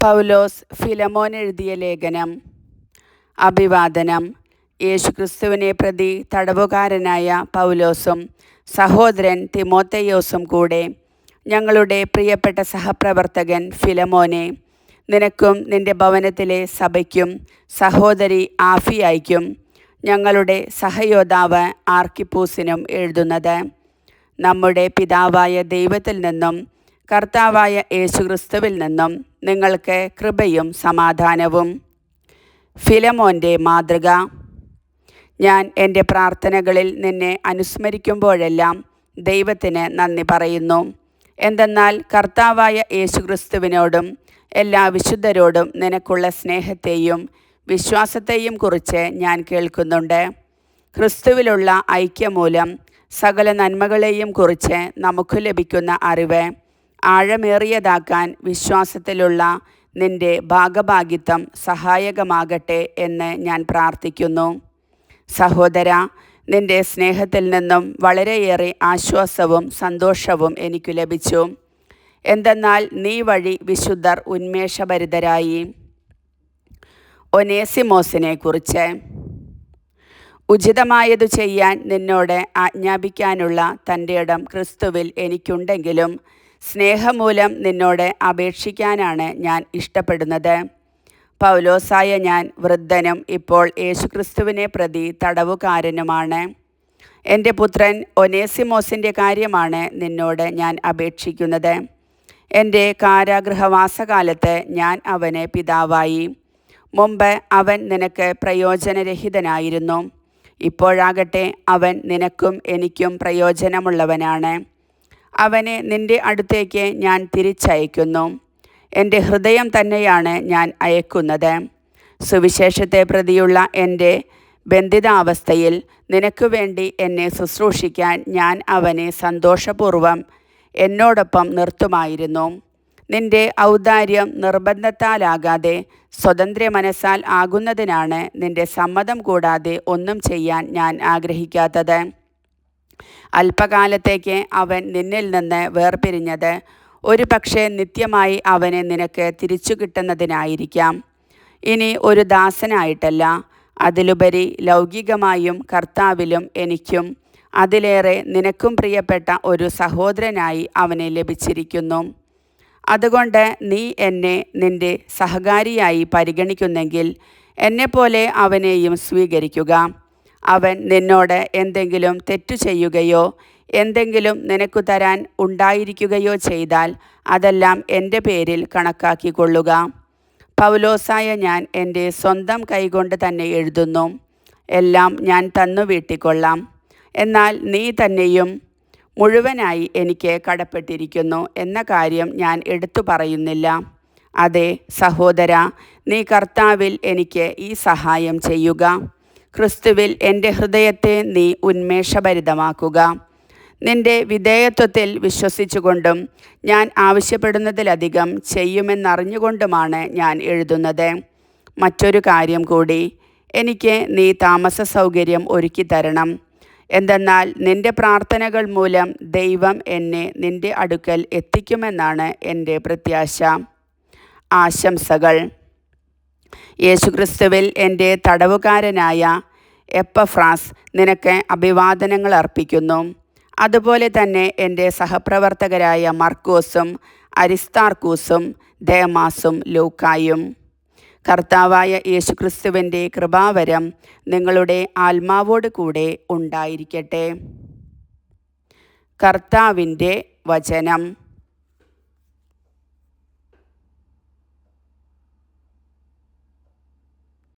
പൗലോസ് ഫിലമോൻ എഴുതിയ ലേഖനം. അഭിവാദനം. യേശുക്രിസ്തുവിനെ പ്രതി തടവുകാരനായ പൗലോസും സഹോദരൻ തിമോഥെയോസും കൂടെ ഞങ്ങളുടെ പ്രിയപ്പെട്ട സഹപ്രവർത്തകൻ ഫിലമോനെ, നിനക്കും നിന്റെ ഭവനത്തിലെ സഭയ്ക്കും സഹോദരി ആഫിയായ്ക്കും ഞങ്ങളുടെ സഹയോദ്ധാവ് ആർക്കിപ്പൂസിനും എഴുതുന്നത്. നമ്മുടെ പിതാവായ ദൈവത്തിൽ നിന്നും കർത്താവായ യേശുക്രിസ്തുവിൽ നിന്നും നിങ്ങൾക്ക് കൃപയും സമാധാനവും. ഫിലമോൻ്റെ മാതൃക. ഞാൻ എൻ്റെ പ്രാർത്ഥനകളിൽ നിന്നെ അനുസ്മരിക്കുമ്പോഴെല്ലാം ദൈവത്തിന് നന്ദി പറയുന്നു. എന്തെന്നാൽ കർത്താവായ യേശുക്രിസ്തുവിനോടും എല്ലാ വിശുദ്ധരോടും നിനക്കുള്ള സ്നേഹത്തെയും വിശ്വാസത്തെയും കുറിച്ച് ഞാൻ കേൾക്കുന്നുണ്ട്. ക്രിസ്തുവിലുള്ള ഐക്യമൂലം സകല നന്മകളെയും കുറിച്ച് നമുക്ക് ലഭിക്കുന്ന അറിവ് ആഴമേറിയതാക്കാൻ വിശ്വാസത്തിലുള്ള നിന്റെ ഭാഗഭാഗിത്വം സഹായകമാകട്ടെ എന്ന് ഞാൻ പ്രാർത്ഥിക്കുന്നു. സഹോദര, നിന്റെ സ്നേഹത്തിൽ നിന്നും വളരെയേറെ ആശ്വാസവും സന്തോഷവും എനിക്ക് ലഭിച്ചു. എന്തെന്നാൽ നീ വഴി വിശുദ്ധർ ഉന്മേഷഭരിതരായി. ഒനേസിമോസിനെ കുറിച്ച്. ഉചിതമായതു ചെയ്യാൻ നിന്നോട് ആജ്ഞാപിക്കാനുള്ള തൻ്റെ ഇടം ക്രിസ്തുവിൽ എനിക്കുണ്ടെങ്കിലും സ്നേഹമൂലം നിന്നോട് അപേക്ഷിക്കാനാണ് ഞാൻ ഇഷ്ടപ്പെടുന്നത്. പൗലോസായ ഞാൻ വൃദ്ധനും ഇപ്പോൾ യേശുക്രിസ്തുവിനെ പ്രതി തടവുകാരനുമാണ്. എൻ്റെ പുത്രൻ ഒനേസിമോസിൻ്റെ കാര്യമാണ് നിന്നോട് ഞാൻ അപേക്ഷിക്കുന്നത്. എൻ്റെ കാരാഗൃഹവാസകാലത്ത് ഞാൻ അവന് പിതാവായി. മുമ്പ് അവൻ നിനക്ക് പ്രയോജനരഹിതനായിരുന്നു. ഇപ്പോഴാകട്ടെ അവൻ നിനക്കും എനിക്കും പ്രയോജനമുള്ളവനാണ്. അവനെ നിന്റെ അടുത്തേക്ക് ഞാൻ തിരിച്ചയക്കുന്നു. എൻ്റെ ഹൃദയം തന്നെയാണ് ഞാൻ അയക്കുന്നത്. സുവിശേഷത്തെ പ്രതിയുള്ള എൻ്റെ ബന്ധിതാവസ്ഥയിൽ നിനക്ക് വേണ്ടി എന്നെ ശുശ്രൂഷിക്കാൻ ഞാൻ അവനെ സന്തോഷപൂർവ്വം എന്നോടൊപ്പം നിർത്തുമായിരുന്നു. നിന്റെ ഔദാര്യം നിർബന്ധത്താലാകാതെ സ്വതന്ത്ര മനസ്സാൽ ആകുന്നതിനാണ് നിന്റെ സമ്മതം കൂടാതെ ഒന്നും ചെയ്യാൻ ഞാൻ ആഗ്രഹിക്കാത്തത്. അല്പകാലത്തേക്ക് അവൻ നിന്നിൽ നിന്ന് വേർപിരിഞ്ഞത് ഒരു പക്ഷേ നിത്യമായി അവനെ നിനക്ക് തിരിച്ചു കിട്ടുന്നതിനായിരിക്കാം. ഇനി ഒരു ദാസനായിട്ടല്ല, അതിലുപരി ലൗകികമായും കർത്താവിലും എനിക്കും അതിലേറെ നിനക്കും പ്രിയപ്പെട്ട ഒരു സഹോദരനായി അവനെ ലഭിച്ചിരിക്കുന്നു. അതുകൊണ്ട് നീ എന്നെ നിന്റെ സഹകാരിയായി പരിഗണിക്കുന്നെങ്കിൽ എന്നെപ്പോലെ അവനെയും സ്വീകരിക്കുക. അവൻ നിന്നോട് എന്തെങ്കിലും തെറ്റു ചെയ്യുകയോ എന്തെങ്കിലും നിനക്കു തരാൻ ഉണ്ടായിരിക്കുകയോ ചെയ്താൽ അതെല്ലാം എൻ്റെ പേരിൽ കണക്കാക്കിക്കൊള്ളുക. പൗലോസായ ഞാൻ എൻ്റെ സ്വന്തം കൈകൊണ്ട് തന്നെ എഴുതുന്നു. എല്ലാം ഞാൻ തന്നു വീട്ടിക്കൊള്ളാം. എന്നാൽ നീ തന്നെയും മുഴുവനായി എനിക്ക് കടപ്പെട്ടിരിക്കുന്നു എന്ന കാര്യം ഞാൻ എടുത്തു പറയുന്നില്ല. അതെ സഹോദര, നീ കർത്താവിൽ എനിക്ക് ഈ സഹായം ചെയ്യുക. ക്രിസ്തുവിൽ എൻ്റെ ഹൃദയത്തെ നീ ഉന്മേഷഭരിതമാക്കുക. നിന്റെ വിധേയത്വത്തിൽ വിശ്വസിച്ചുകൊണ്ടും ഞാൻ ആവശ്യപ്പെടുന്നതിലധികം ചെയ്യുമെന്നറിഞ്ഞുകൊണ്ടുമാണ് ഞാൻ എഴുതുന്നത്. മറ്റൊരു കാര്യം കൂടി, എനിക്ക് നീ താമസ സൗകര്യം ഒരുക്കി തരണം. എന്തെന്നാൽ നിന്റെ പ്രാർത്ഥനകൾ മൂലം ദൈവം എന്നെ നിന്റെ അടുക്കൽ എത്തിക്കുമെന്നാണ് എൻ്റെ പ്രത്യാശ. ആശംസകൾ. യേശുക്രിസ്തുവിൽ എൻ്റെ തടവുകാരനായ എപ്പഫ്രാസ് നിനക്ക് അഭിവാദനങ്ങൾ അർപ്പിക്കുന്നു. അതുപോലെ തന്നെ എൻ്റെ സഹപ്രവർത്തകരായ മർക്കോസും അരിസ്താർക്കൂസും ദേമാസും ലൂക്കായും. കർത്താവായ യേശുക്രിസ്തുവിൻ്റെ കൃപാവരം നിങ്ങളുടെ ആത്മാവോട് കൂടെ ഉണ്ടായിരിക്കട്ടെ. കർത്താവിൻ്റെ വചനം.